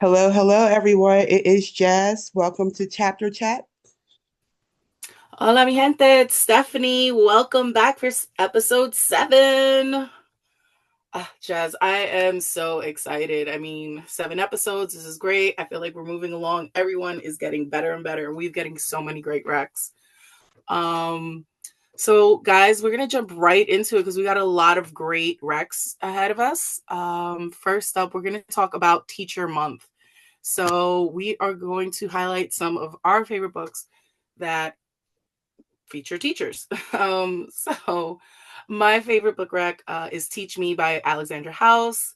Hello, hello, everyone. It is Jazz. Welcome to Chapter Chat. Hola, mi gente. It's Stephanie. Welcome back for episode 7. Jazz, I am so excited. I mean, 7 episodes. This is great. I feel like we're moving along. Everyone is getting better and better, and we're getting so many great recs. Um, so, guys, we're going to jump right into it because we got a lot of great recs ahead of us. First up, we're going to talk about Teacher Month. So, we are going to highlight some of our favorite books that feature teachers. So my favorite book rec is Teach Me by Alexandra House.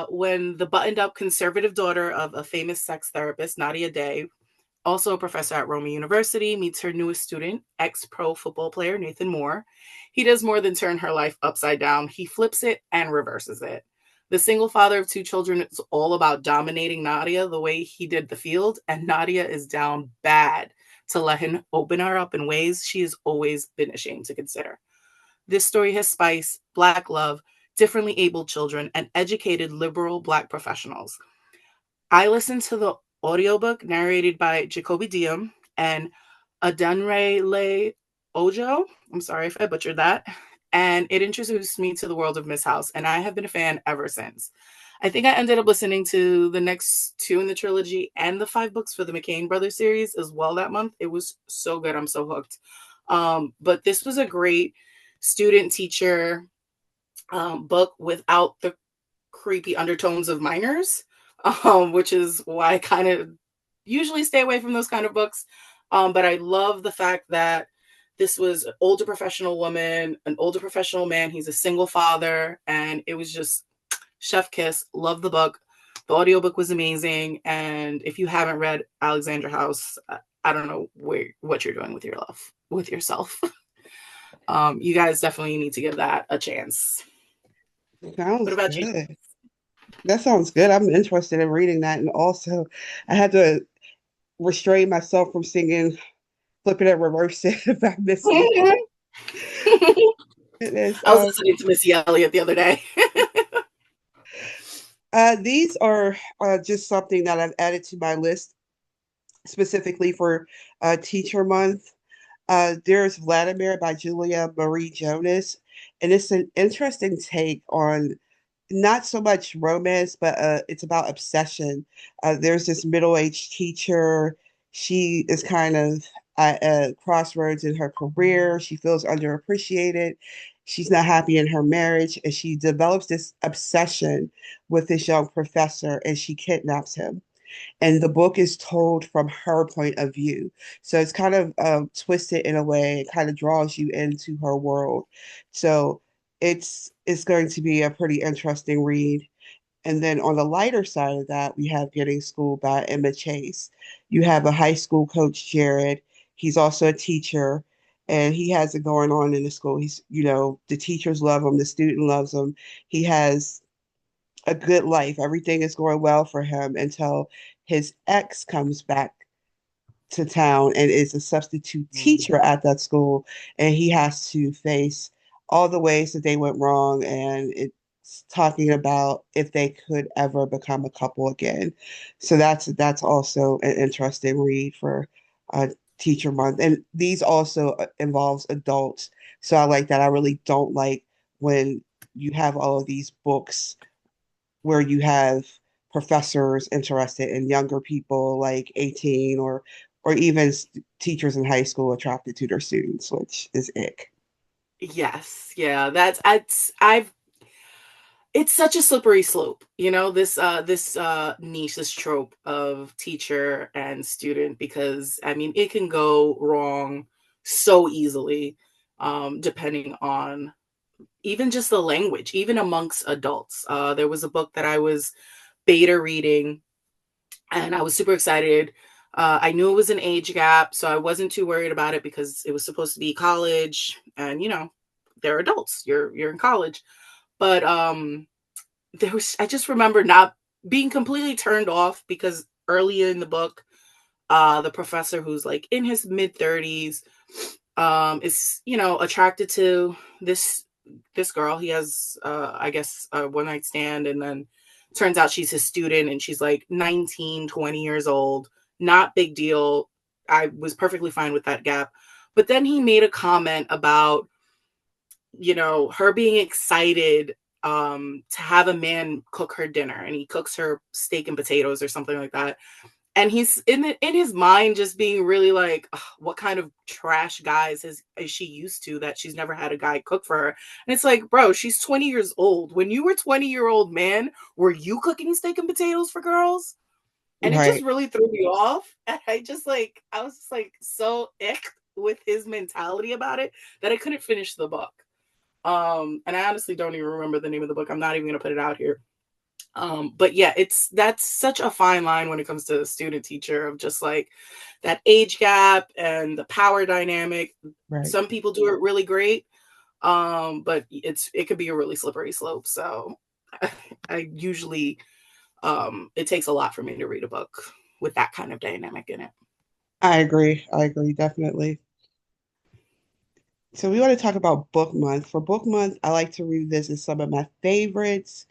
When the buttoned up conservative daughter of a famous sex therapist, Nadia Day, also a professor at Roma University, meets her newest student, ex pro football player Nathan Moore, he does more than turn her life upside down. He flips it and reverses it. The single father of two children is all about dominating Nadia the way he did the field, and Nadia is down bad to let him open her up in ways she has always been ashamed to consider. This story has spice, Black love, differently abled children, and educated liberal Black professionals. I listened to the audiobook narrated by Jacoby Diem and Adanrele Ojo. I'm sorry if I butchered that. And it introduced me to the world of Miss House, and I have been a fan ever since. I think I ended up listening to the next two in the trilogy and the 5 books for the McCain Brothers series as well that month. It was so good. I'm so hooked. But this was a great student teacher book without the creepy undertones of minors, which is why I kind of usually stay away from those kind of books. But I love the fact that this was an older professional woman, an older professional man. He's a single father, and it was just chef kiss. Love the book. The audiobook was amazing. And if you haven't read Alexandra House, I don't know what you're doing with your life, with yourself. You guys definitely need to give that a chance. What Sounds about you? good. That sounds good. I'm interested in reading that. And also, I had to restrain myself from singing Flip It and Reverse It by Missy. It is. I was listening to Missy Elliott the other day. These are just something that I've added to my list specifically for Teacher Month. There's Vladimir by Julia Marie Jonas, and it's an interesting take on not so much romance, but it's about obsession. There's this middle-aged teacher. She is kind of at a crossroads in her career. She feels underappreciated. She's not happy in her marriage, and she develops this obsession with this young professor, and she kidnaps him. And the book is told from her point of view. So it's kind of twisted in a way. It kind of draws you into her world. So it's going to be a pretty interesting read. And then on the lighter side of that, we have Getting Schooled by Emma Chase. You have a high school coach, Jared. He's also a teacher, and he has it going on in the school. The teachers love him, the student loves him. He has a good life. Everything is going well for him until his ex comes back to town and is a substitute teacher at that school. And he has to face all the ways that they went wrong. And it's talking about if they could ever become a couple again. So that's also an interesting read for Teacher Month. And these also involves adults. So I like that. I really don't like when you have all of these books where you have professors interested in younger people like 18 or even teachers in high school attracted to their students, which is ick. Yes, yeah, that's I've it's such a slippery slope, this niche, this trope of teacher and student, because I mean it can go wrong so easily, depending on even just the language, even amongst adults. There was a book that I was beta reading, and I was super excited. I knew it was an age gap, so I wasn't too worried about it because it was supposed to be college, and they're adults. You're in college, but I just remember not being completely turned off because early in the book, the professor, who's like in his mid 30s, is attracted to this girl. He has, I guess, a one night stand, and then turns out she's his student and she's like 19, 20 years old. Not big deal. I was perfectly fine with that gap. But then he made a comment about, her being excited to have a man cook her dinner, and he cooks her steak and potatoes or something like that. And he's in his mind just being really like, what kind of trash guys is she used to that she's never had a guy cook for her? And it's like, bro, she's 20 years old. When you were 20-year-old man, were you cooking steak and potatoes for girls? And it just Right. really threw me off. And I was just like so ick with his mentality about it that I couldn't finish the book. And I honestly don't even remember the name of the book. I'm not even gonna put it out here. But yeah, that's such a fine line when it comes to student teacher, of just like that age gap and the power dynamic. Right. Some people do it really great, but it could be a really slippery slope. So I usually it takes a lot for me to read a book with that kind of dynamic in it. I agree. I agree, definitely. So we want to talk about book month. For book month, I like to revisit some of my favorites,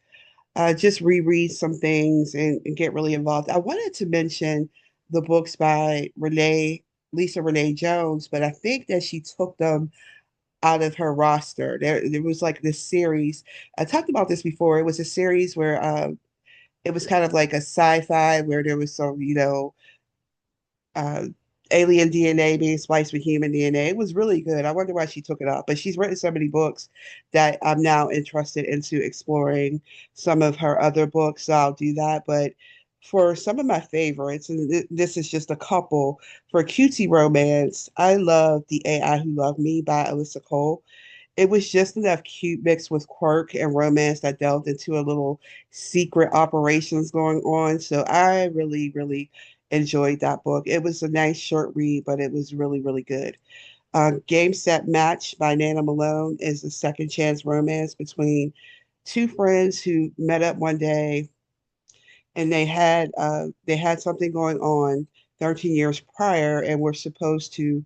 just reread some things and get really involved. I wanted to mention the books by Lisa Renee Jones, but I think that she took them out of her roster. There was like this series. I talked about this before. It was a series where it was kind of like a sci-fi where there was some, uh, alien DNA being spliced with human DNA. It was really good. I wonder why she took it off. But she's written so many books that I'm now interested into exploring some of her other books. So I'll do that. But for some of my favorites, and this is just a couple, for cutesy romance, I love The AI Who Loved Me by Alyssa Cole. It was just enough cute mixed with quirk and romance that delved into a little secret operations going on. So I really, really enjoyed that book. It was a nice short read, but it was really, really good. Game Set Match by Nana Malone is a second chance romance between two friends who met up one day and they had something going on 13 years prior and were supposed to,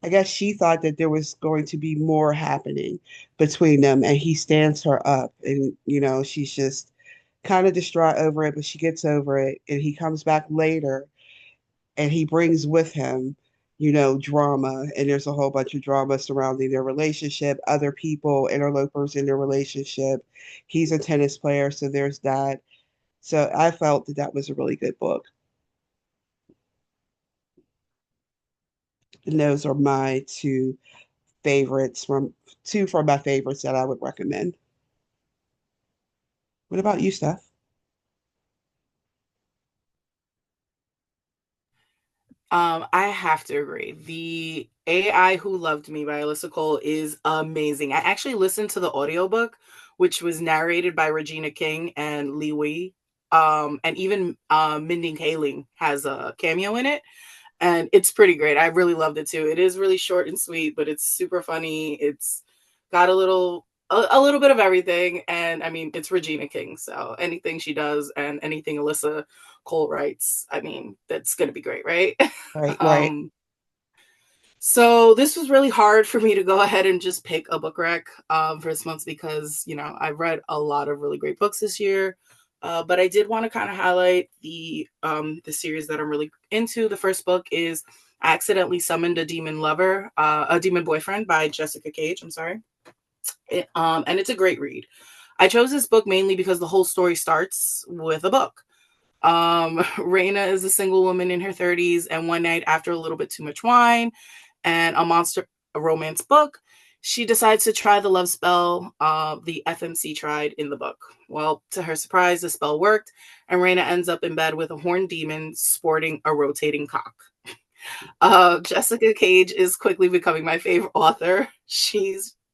I guess she thought that there was going to be more happening between them, and he stands her up, and she's just kind of distraught over it, but she gets over it, and he comes back later and he brings with him drama, and there's a whole bunch of drama surrounding their relationship, other people, interlopers in their relationship. He's a tennis player, so there's that. So I felt that that was a really good book. And those are my two from my favorites that I would recommend. What about you, Steph? I have to agree. The AI Who Loved Me by Alyssa Cole is amazing. I actually listened to the audiobook, which was narrated by Regina King and Lee Wei. And even Mindy Kaling has a cameo in it. And it's pretty great. I really loved it too. It is really short and sweet, but it's super funny. It's got a little bit of everything, and I mean, it's Regina King, so anything she does and anything Alyssa Cole writes, I mean, that's going to be great, right? Right, right. um so this was really hard for me to go ahead and just pick a book rec for this month because I've read a lot of really great books this year. But I did want to kind of highlight the series that I'm really into. The first book is I Accidentally Summoned a Demon Lover, a Demon Boyfriend by Jessica Cage. I'm sorry. And it's a great read. I chose this book mainly because the whole story starts with a book. Raina is a single woman in her 30s, and one night after a little bit too much wine and a romance book, she decides to try the love spell the FMC tried in the book. Well, to her surprise, the spell worked, and Raina ends up in bed with a horned demon sporting a rotating cock. Jessica Cage is quickly becoming my favorite author.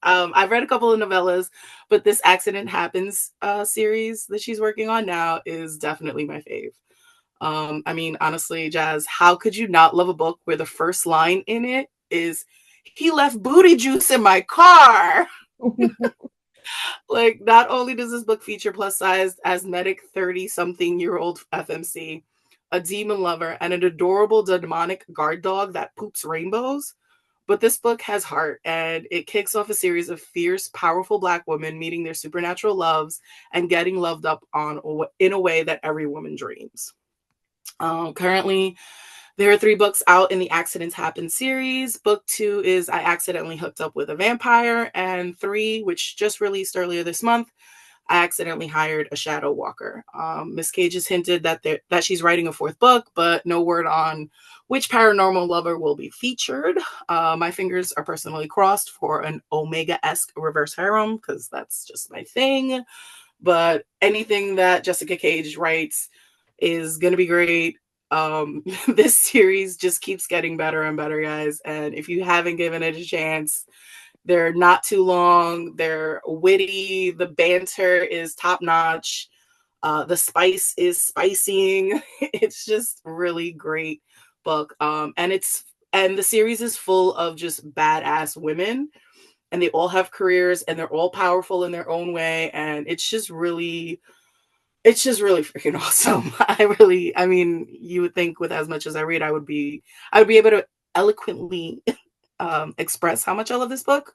I've read a couple of novellas, but this Accident Happens series that she's working on now is definitely my fave. I mean, honestly, Jazz, how could you not love a book where the first line in it is, he left booty juice in my car? Like, not only does this book feature plus sized asthmatic 30 something year old FMC, a demon lover, and an adorable demonic guard dog that poops rainbows, But this book has heart, and it kicks off a series of fierce, powerful Black women meeting their supernatural loves and getting loved up on in a way that every woman dreams. Currently, there are 3 books out in the Accidents Happen series. Book 2 is I Accidentally Hooked Up with a Vampire, and 3, which just released earlier this month, I Accidentally Hired a Shadow Walker. Miss Cage has hinted that she's writing a 4th book, but no word on which paranormal lover will be featured. My fingers are personally crossed for an Omega-esque reverse harem, because that's just my thing. But anything that Jessica Cage writes is going to be great. This series just keeps getting better and better, guys. And if you haven't given it a chance, they're not too long. They're witty. The banter is top notch. The spice is spicying. It's just really great book. And the series is full of just badass women, and they all have careers, and they're all powerful in their own way. And it's just really freaking awesome. I mean, you would think with as much as I read, I would be able to eloquently express how much I love this book.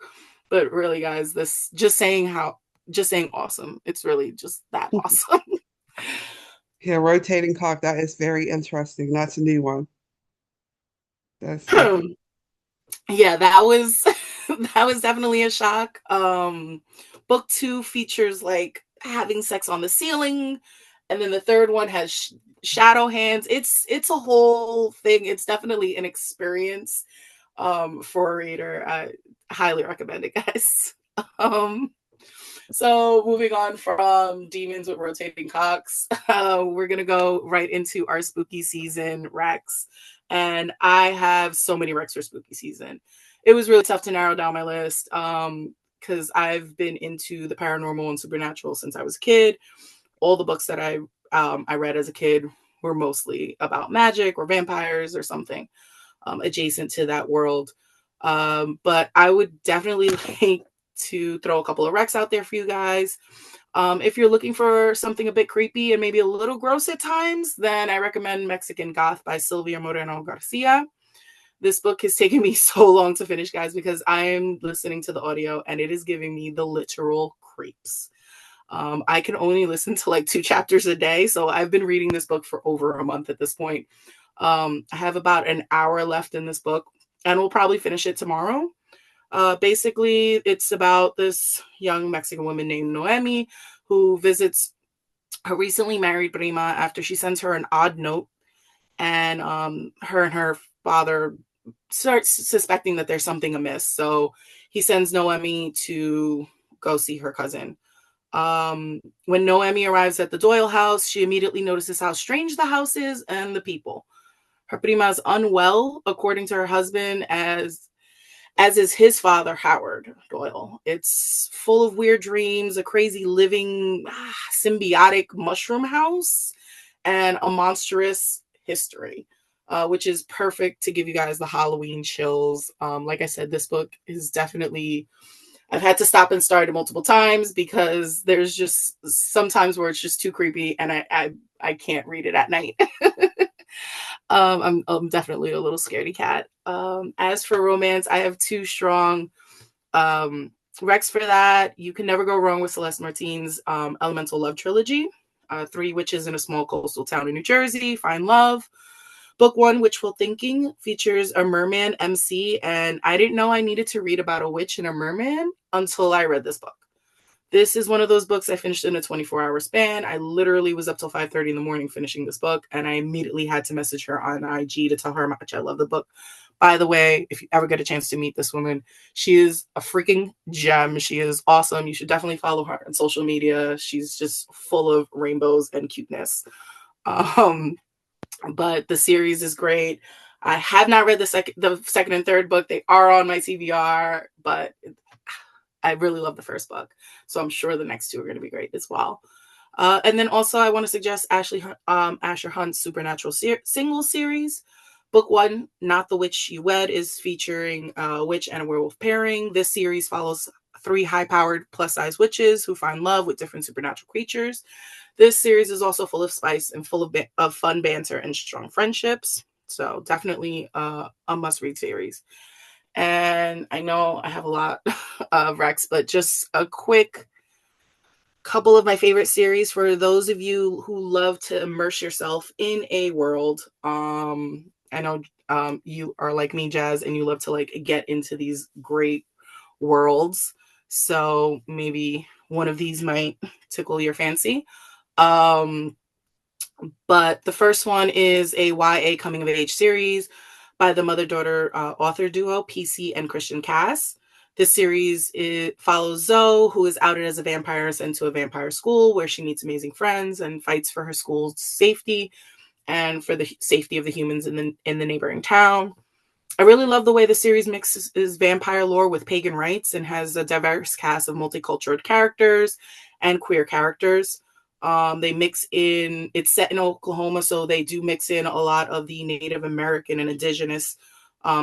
But really, guys, just saying awesome. It's really just that awesome. Yeah, rotating cock. That is very interesting. That's a new one. That's Yeah, that was that was definitely a shock. Book 2 features like having sex on the ceiling, and then the 3rd one has shadow hands. It's a whole thing. It's definitely an experience for a reader. I highly recommend it, guys. um so moving on from demons with rotating cocks, we're gonna go right into our spooky season Rex. And I have so many Rex for spooky season. It was really tough to narrow down my list because I've been into the paranormal and supernatural since I was a kid. All the books that I read as a kid were mostly about magic or vampires or something adjacent to that world. But I would definitely like to throw a couple of Recs out there for you guys. If you're looking for something a bit creepy and maybe a little gross at times, then I recommend Mexican Goth by Sylvia Moreno Garcia. This book has taken me so long to finish, guys, because I am listening to the audio and it is giving me the literal creeps. I can only listen to like 2 chapters a day, so I've been reading this book for over a month at this point. I have about an hour left in this book, and we'll probably finish it tomorrow. Basically, it's about this young Mexican woman named Noemi who visits her recently married prima after she sends her an odd note, and her and her father starts suspecting that there's something amiss. So he sends Noemi to go see her cousin. When Noemi arrives at the Doyle house, she immediately notices how strange the house is and the people. Her prima is unwell, according to her husband, as is his father, Howard Doyle. It's full of weird dreams, a crazy living symbiotic mushroom house, and a monstrous history, which is perfect to give you guys the Halloween chills. Like I said, this book is definitely, I've had to stop and start it multiple times because there's just sometimes where it's just too creepy and I can't read it at night. I'm definitely a little scaredy cat. As for romance, I have 2 strong Recs for that. You can never go wrong with Celeste Martin's Elemental Love trilogy. 3 Witches in a Small Coastal Town in New Jersey, Find Love. Book 1, Witchful Thinking, features a merman MC, and I didn't know I needed to read about a witch and a merman until I read this book. This is one of those books I finished in a 24-hour span. I literally was up till 5:30 in the morning finishing this book, and I immediately had to message her on IG to tell her how much I love the book. By the way, if you ever get a chance to meet this woman, she is a freaking gem. She is awesome. You should definitely follow her on social media. She's just full of rainbows and cuteness. But the series is great. I have not read the second and third book. They are on my TBR, but I really love the first book. So I'm sure the next 2 are going to be great as well. And then also I want to suggest Asher Hunt's Supernatural single series. Book 1, Not the Witch You Wed, is featuring a witch and a werewolf pairing. This series follows 3 high-powered plus-size witches who find love with different supernatural creatures. This series is also full of spice and full of fun banter and strong friendships. So definitely a must-read series. And I know I have a lot of Rex, but just a quick couple of my favorite series for those of you who love to immerse yourself in a world. I know you are like me, Jazz, and you love to like get into these great worlds. So maybe one of these might tickle your fancy. Um, but the first one is a YA coming of age series by the mother daughter author duo PC and Christian Cass. This series follows Zoe, who is outed as a vampire, sent to a vampire school where she meets amazing friends and fights for her school's safety and for the safety of the humans in the neighboring town. I really love the way the series mixes vampire lore with pagan rites and has a diverse cast of multicultural characters and queer characters. They mix in, it's set in Oklahoma, so they do mix in a lot of the Native American and indigenous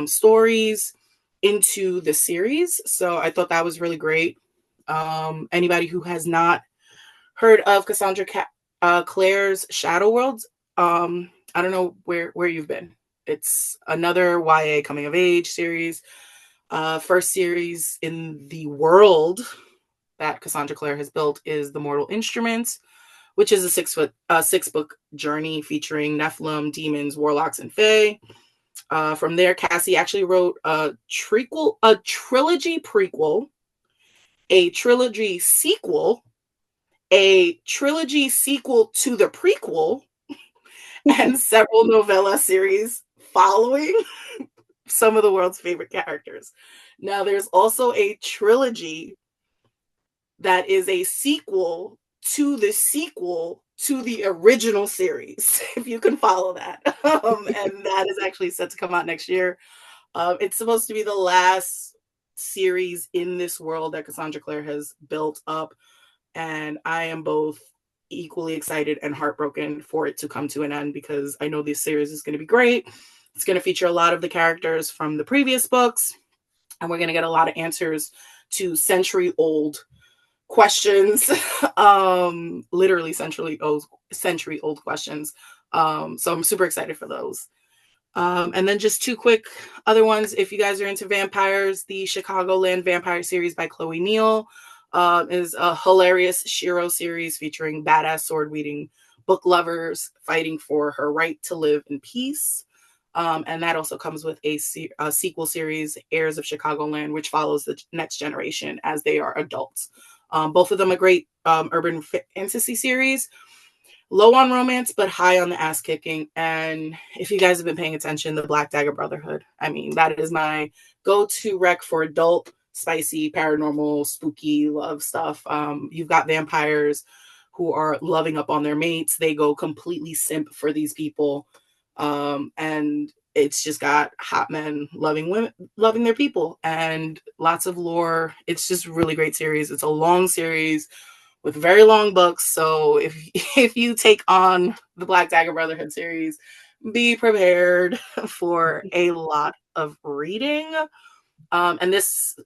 stories into the series. So I thought that was really great. Anybody who has not heard of Clare's Shadow Worlds, I don't know where you've been. It's another YA coming of age series. First series in the world that Cassandra Clare has built is The Mortal Instruments, which is a six book journey featuring Nephilim, demons, warlocks, and fae. From there, Cassie actually wrote a trilogy prequel, a trilogy sequel, a trilogy sequel to the prequel, and several novella series following some of the world's favorite characters. Now, there's also a trilogy that is a sequel to the original series, if you can follow that. And that is actually set to come out next year. It's supposed to be the last series in this world that Cassandra Clare has built up. And I am both equally excited and heartbroken for it to come to an end because I know this series is going to be great. It's going to feature a lot of the characters from the previous books, and we're going to get a lot of answers to century old questions, literally century old questions. So I'm super excited for those. And then just two quick other ones. If you guys are into vampires, the Chicagoland Vampire series by Chloe Neal is a hilarious Shiro series featuring badass sword-wielding book lovers fighting for her right to live in peace. And that also comes with a sequel series, Heirs of Chicagoland, which follows the next generation as they are adults. Both of them are great urban fantasy series. Low on romance, but high on the ass kicking. And if you guys have been paying attention, the Black Dagger Brotherhood. I mean, that is my go-to rec for adult, spicy, paranormal, spooky love stuff. You've got vampires who are loving up on their mates. They go completely simp for these people. And it's just got hot men loving women, loving their people, and lots of lore. It's just a really great series. It's a long series with very long books. So if you take on the Black Dagger Brotherhood series, be prepared for a lot of reading. And this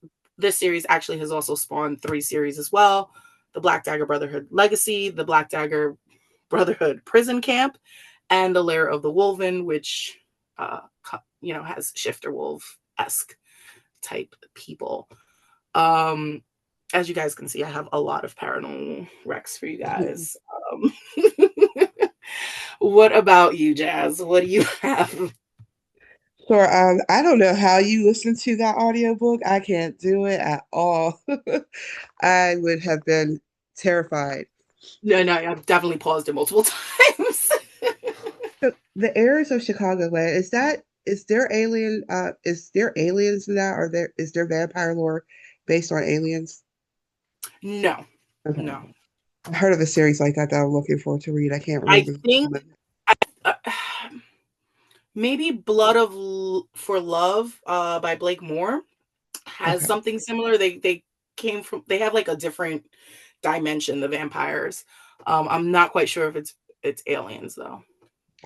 series actually has also spawned 3 series as well: the Black Dagger Brotherhood Legacy, the Black Dagger Brotherhood Prison Camp, and the Lair of the Wolven, which has Shifter Wolf-esque type people. As you guys can see, I have a lot of paranormal recs for you guys. What about you, Jazz? What do you have? Sure. I don't know how you listen to that audiobook. I can't do it at all. I would have been terrified. No, I've definitely paused it multiple times. So the Heirs of Chicagoland, is there aliens in that, or is there vampire lore based on aliens? No, Okay. no. I heard of a series like that I'm looking forward to read. I can't I remember the name of think it. uh, maybe for Love by Blake Moore has Okay. something similar. They have like a different dimension, the vampires. I'm not quite sure if it's aliens though.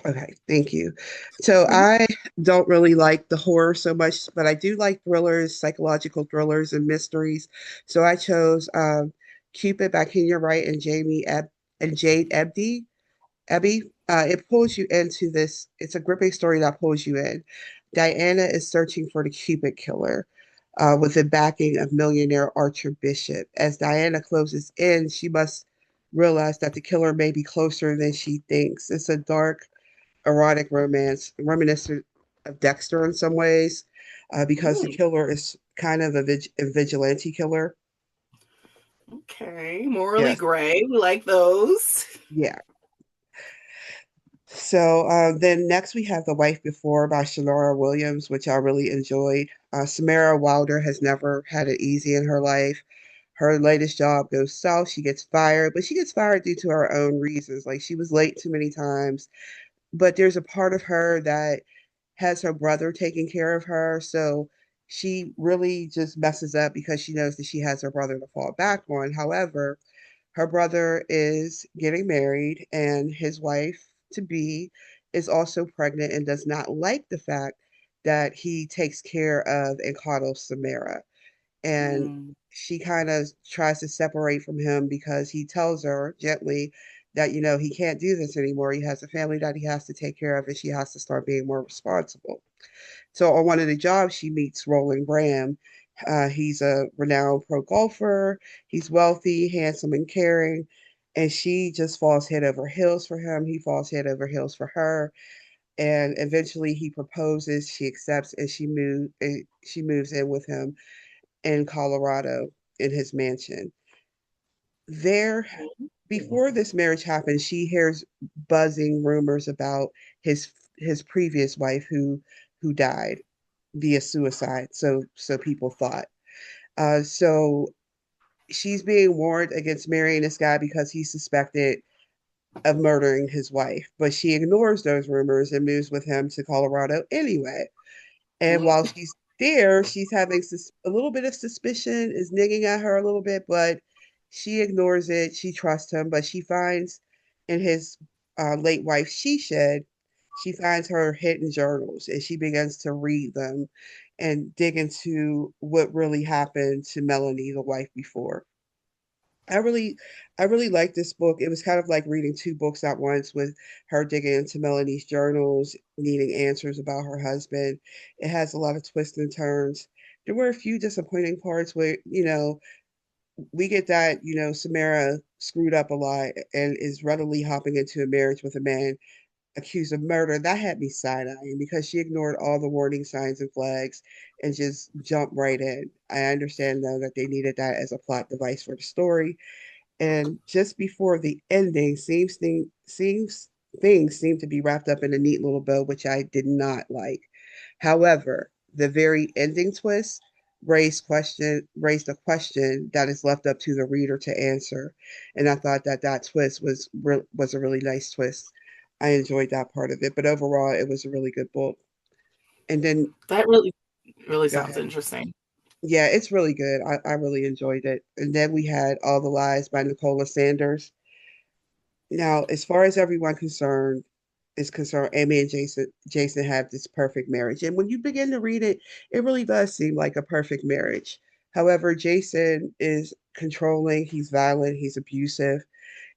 Okay, thank you. So Mhm. I don't really like the horror so much, but I do like thrillers, psychological thrillers, and mysteries. So I chose Cupid by Kenya Wright and Jade Ebby. It pulls you into this. It's a gripping story that pulls you in. Diana is searching for the Cupid killer with the backing of millionaire Archer Bishop. As Diana closes in, she must realize that the killer may be closer than she thinks. It's a dark, erotic romance, reminiscent of Dexter in some ways, because the Mm, killer is kind of a vigilante killer. okay. Morally Yes, gray. We like those. yeah. So then next we have The Wife Before by Shanara Williams, which I really enjoyed. Samara Wilder has never had it easy in her life. Her latest job goes south. She gets fired, but she gets fired due to her own reasons. Like she was late too many times, but there's a part of her that has her brother taking care of her. So she really just messes up because she knows that she has her brother to fall back on. However, her brother is getting married, and his wife to be is also pregnant and does not like the fact that he takes care of and coddles Samara. And Mm, she kind of tries to separate from him because he tells her gently that, he can't do this anymore. He has a family that he has to take care of, and she has to start being more responsible. So on one of the jobs, she meets Roland Graham. He's a renowned pro golfer. He's wealthy, handsome, and caring. And she just falls head over heels for him. He falls head over heels for her. And eventually he proposes, she accepts, and she moves in with him in Colorado in his mansion. There, before this marriage happened, she hears buzzing rumors about his his previous wife who died via suicide. So people thought. So she's being warned against marrying this guy because he's suspected of murdering his wife, but she ignores those rumors and moves with him to Colorado anyway. And mm, while she's there, she's having a little bit of suspicion, is nigging at her a little bit, but she ignores it. She trusts him, but she finds in his late wife, she finds her hidden journals and she begins to read them and dig into what really happened to Melanie, the wife before. I really, I really like this book. It was kind of like reading two books at once with her digging into Melanie's journals, needing answers about her husband. It has a lot of twists and turns. There were a few disappointing parts where, we get that, Samara screwed up a lot and is readily hopping into a marriage with a man accused of murder. That had me side-eyeing because she ignored all the warning signs and flags and just jumped right in. I understand, though, that they needed that as a plot device for the story, and just before the ending, seems things seem to be wrapped up in a neat little bow, which I did not like. However, the very ending twist raised a question that is left up to the reader to answer, and I thought that that twist was a really nice twist. I enjoyed that part of it, but overall, it was a really good book. And then that really, really go sounds ahead. interesting. Yeah, it's really good. I really enjoyed it. And then we had All the Lies by Nicola Sanders. Now, as far as everyone is concerned, Amy and Jason have this perfect marriage. And when you begin to read it, it really does seem like a perfect marriage. However, Jason is controlling, he's violent, he's abusive,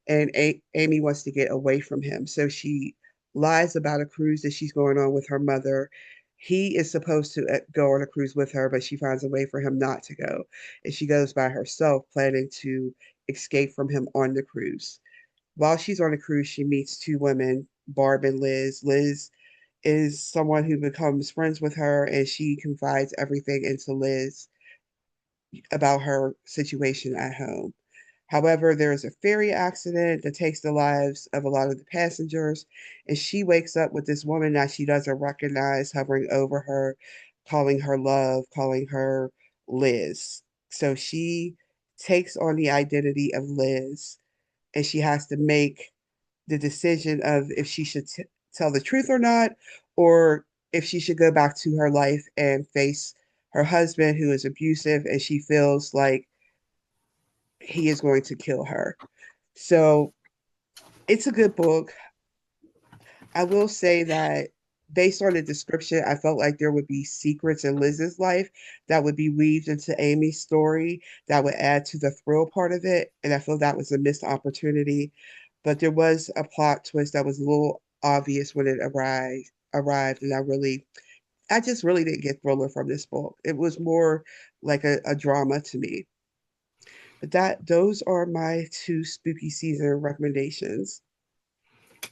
and Amy wants to get away from him. So she lies about a cruise that she's going on with her mother. He is supposed to go on a cruise with her, but she finds a way for him not to go. And she goes by herself, planning to escape from him on the cruise. While she's on a cruise, she meets two women, Barb and Liz. Liz is someone who becomes friends with her, and she confides everything into Liz about her situation at home. However, there is a ferry accident that takes the lives of a lot of the passengers, and she wakes up with this woman that she doesn't recognize hovering over her, calling her love, calling her Liz. So she takes on the identity of Liz, and she has to make the decision of if she should tell the truth or not, or if she should go back to her life and face her husband who is abusive and she feels like he is going to kill her. So it's a good book. I will say that based on the description, I felt like there would be secrets in Liz's life that would be weaved into Amy's story that would add to the thrill part of it. And I feel that was a missed opportunity. But there was a plot twist that was a little obvious when it arrived, and I really I just really didn't get thriller from this book. It was more like a drama to me. But those are my two spooky season recommendations.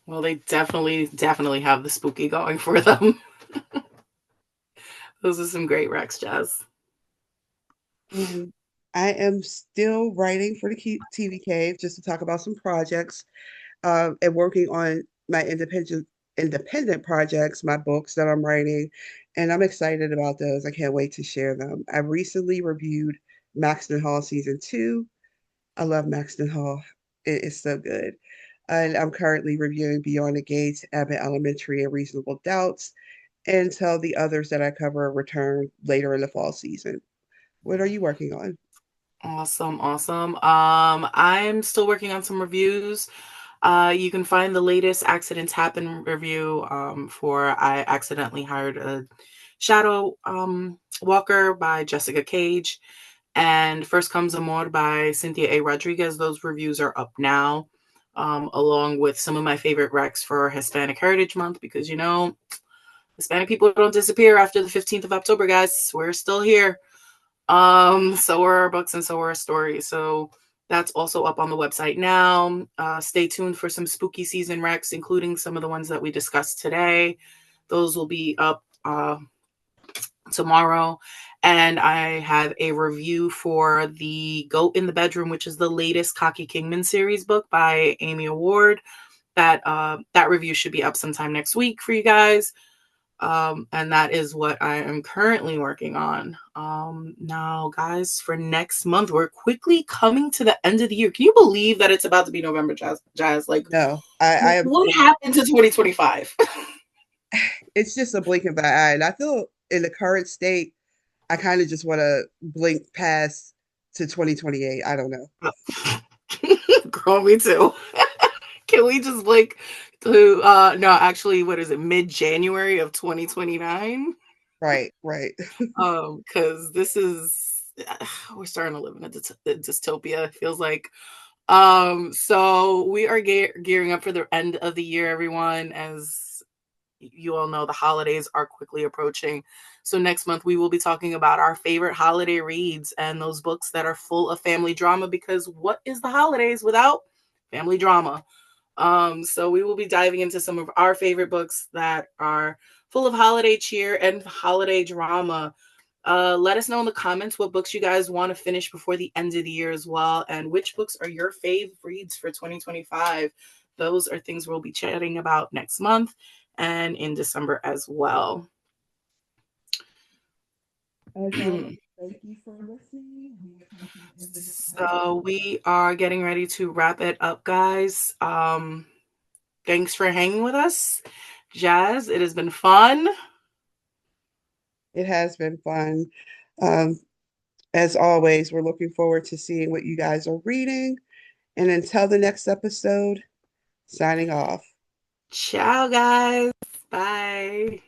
Well, they definitely have the spooky going for them. Those are some great Rex Jazz. And I am still writing for the TV Cave just to talk about some projects and working on my independent projects, my books that I'm writing, and I'm excited about those. I can't wait to share them. I recently reviewed Maxton Hall season 2. I love Maxton Hall. It is so good. And I'm currently reviewing Beyond the Gates, Abbott Elementary, and Reasonable Doubts until the others that I cover return later in the fall season. What are you working on? Awesome, awesome. I'm still working on some reviews. You can find the latest Accidents Happen review for I Accidentally Hired a Shadow Walker by Jessica Cage and First Comes Amor by Cynthia A. Rodriguez. Those reviews are up now, along with some of my favorite recs for Hispanic Heritage Month because, you know, Hispanic people don't disappear after the 15th of October, guys. We're still here. So are our books and so are our stories. So that's also up on the website now. Stay tuned for some spooky season recs, including some of the ones that we discussed today. Those will be up tomorrow. And I have a review for The Goat in the Bedroom, which is the latest Cocky Kingman series book by Amy Award. That review should be up sometime next week for you guys. And that is what I am currently working on. Now, guys, for next month, we're quickly coming to the end of the year. Can you believe that it's about to be November, Jazz? Like, No, I am. what happened to 2025? It's just a blink of an eye, and I feel in the current state, I kind of just want to blink past to 2028. I don't know. Girl, me too. Can we just blink to no, actually, what is it, mid-January of 2029? Right, right. Because this is we're starting to live in a dystopia, it feels like. So we are gearing up for the end of the year, everyone. As you all know, the holidays are quickly approaching. So next month we will be talking about our favorite holiday reads and those books that are full of family drama, because what is the holidays without family drama? So we will be diving into some of our favorite books that are full of holiday cheer and holiday drama. Let us know in the comments what books you guys want to finish before the end of the year as well, and which books are your fave reads for 2025. Those are things we'll be chatting about next month and in December as well. As always, thank you for listening. So we are getting ready to wrap it up, guys. Thanks for hanging with us, Jazz. It has been fun. It has been fun. Um, as always, we're looking forward to seeing what you guys are reading. And until the next episode, signing off. Ciao, guys. Bye.